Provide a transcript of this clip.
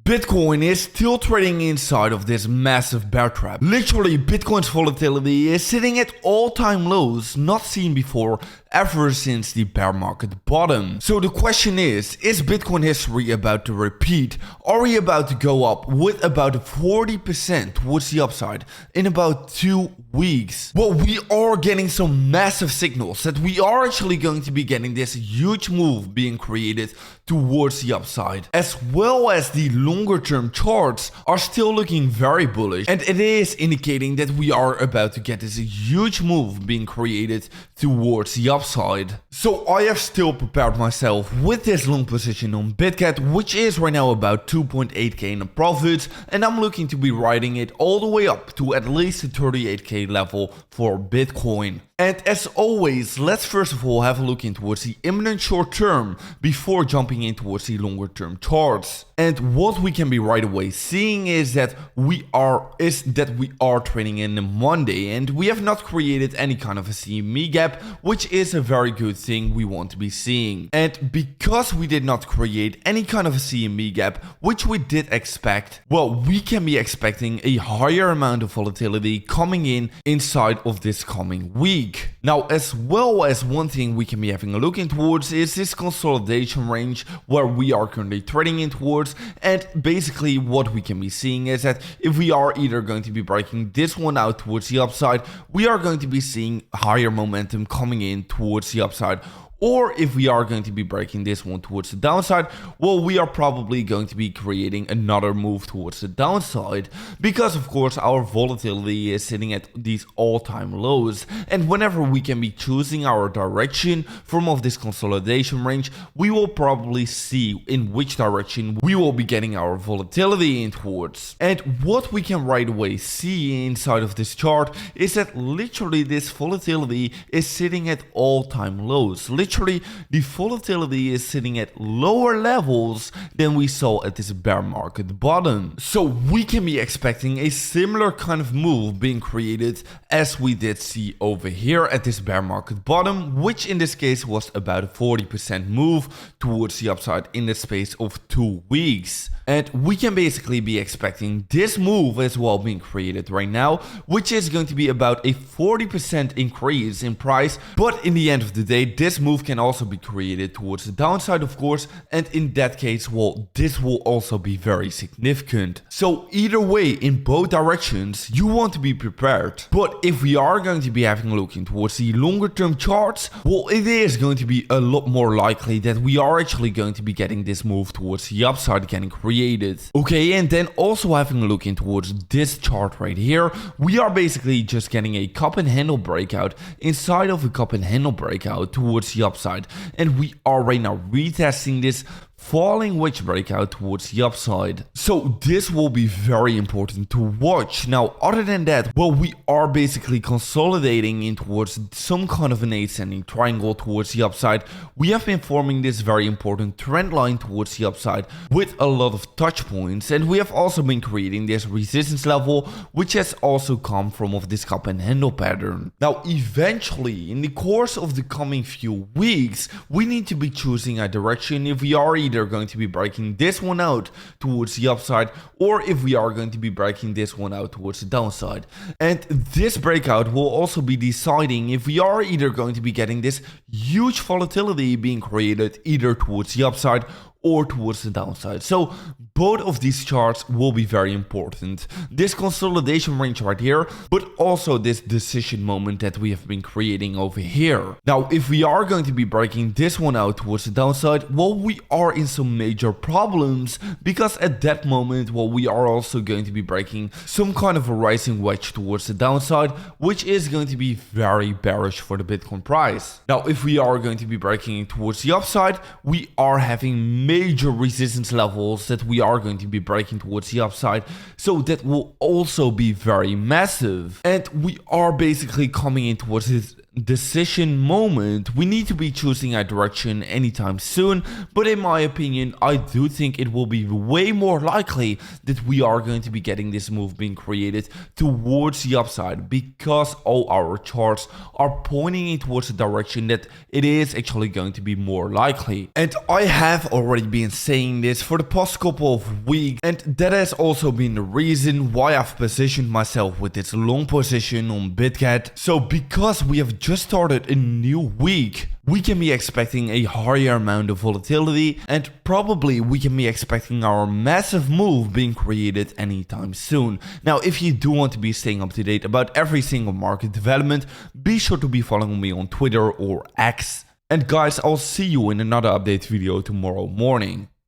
Bitcoin is still trading inside of this massive bear trap. Literally, Bitcoin's volatility is sitting at all-time lows not seen before ever since the bear market bottom. So the question is Bitcoin history about to repeat? Are we about to go up with about 40% towards the upside in about 2 weeks? Well, we are getting some massive signals that we are actually going to be getting this huge move being created towards the upside, as well as the longer term charts are still looking very bullish, and it is indicating that we are about to get this huge move being created towards the upside. So I have still prepared myself with this long position on Bitget, which is right now about 2.8k in profits, and I'm looking to be riding it all the way up to at least the 38k level for Bitcoin. And as always, let's first of all have a look in towards the imminent short term before jumping in towards the longer term charts. And what we can be right away seeing is that we are trading in the Monday, and we have not created any kind of a CME gap, which is a very good thing we want to be seeing. And because we did not create any kind of a CME gap, which we did expect, well, we can be expecting a higher amount of volatility coming in inside of this coming week. Now, as well as one thing we can be having a look in towards is this consolidation range where we are currently trading in towards, and basically what we can be seeing is that if we are either going to be breaking this one out towards the upside, we are going to be seeing higher momentum coming in towards the upside. Or if we are going to be breaking this one towards the downside, well, we are probably going to be creating another move towards the downside, because of course our volatility is sitting at these all-time lows, and whenever we can be choosing our direction from of this consolidation range, we will probably see in which direction we will be getting our volatility in towards. And what we can right away see inside of this chart is that literally this volatility is sitting at all-time lows. Literally, the volatility is sitting at lower levels than we saw at this bear market bottom. So we can be expecting a similar kind of move being created as we did see over here at this bear market bottom, which in this case was about a 40% move towards the upside in the space of 2 weeks. And we can basically be expecting this move as well being created right now, which is going to be about a 40% increase in price. But in the end of the day, this move can also be created towards the downside, of course. And in that case, well, this will also be very significant. So either way, in both directions, you want to be prepared. But if we are going to be having a look in towards the longer term charts, well, it is going to be a lot more likely that we are actually going to be getting this move towards the upside getting created. Okay, and then also having a look in towards this chart right here, we are basically just getting a cup and handle breakout inside of a cup and handle breakout towards the upside, and we are right now retesting this falling wedge breakout towards the upside. So this will be very important to watch. Now, other than that, well, we are basically consolidating in towards some kind of an ascending triangle towards the upside. We have been forming this very important trend line towards the upside with a lot of touch points, and we have also been creating this resistance level, which has also come from of this cup and handle pattern. Now, eventually, in the course of the coming few weeks, we need to be choosing a direction if we are either going to be breaking this one out towards the upside, or if we are going to be breaking this one out towards the downside. And this breakout will also be deciding if we are either going to be getting this huge volatility being created either towards the upside or towards the downside. So both of these charts will be very important. This consolidation range right here, but also this decision moment that we have been creating over here. Now, if we are going to be breaking this one out towards the downside, well, we are in some major problems, because at that moment, well, we are also going to be breaking some kind of a rising wedge towards the downside, which is going to be very bearish for the Bitcoin price. Now, if we are going to be breaking towards the upside, we are having major resistance levels that we are going to be breaking towards the upside, so that will also be very massive. And we are basically coming in towards decision moment. We need to be choosing a direction anytime soon, but in my opinion, I do think it will be way more likely that we are going to be getting this move being created towards the upside, because all our charts are pointing it towards the direction that it is actually going to be more likely. And I have already been saying this for the past couple of weeks, and that has also been the reason why I've positioned myself with this long position on BitGet. So because we have just started a new week, we can be expecting a higher amount of volatility, and probably we can be expecting our massive move being created anytime soon. Now, if you do want to be staying up to date about every single market development, be sure to be following me on Twitter or X. And guys, I'll see you in another update video tomorrow morning.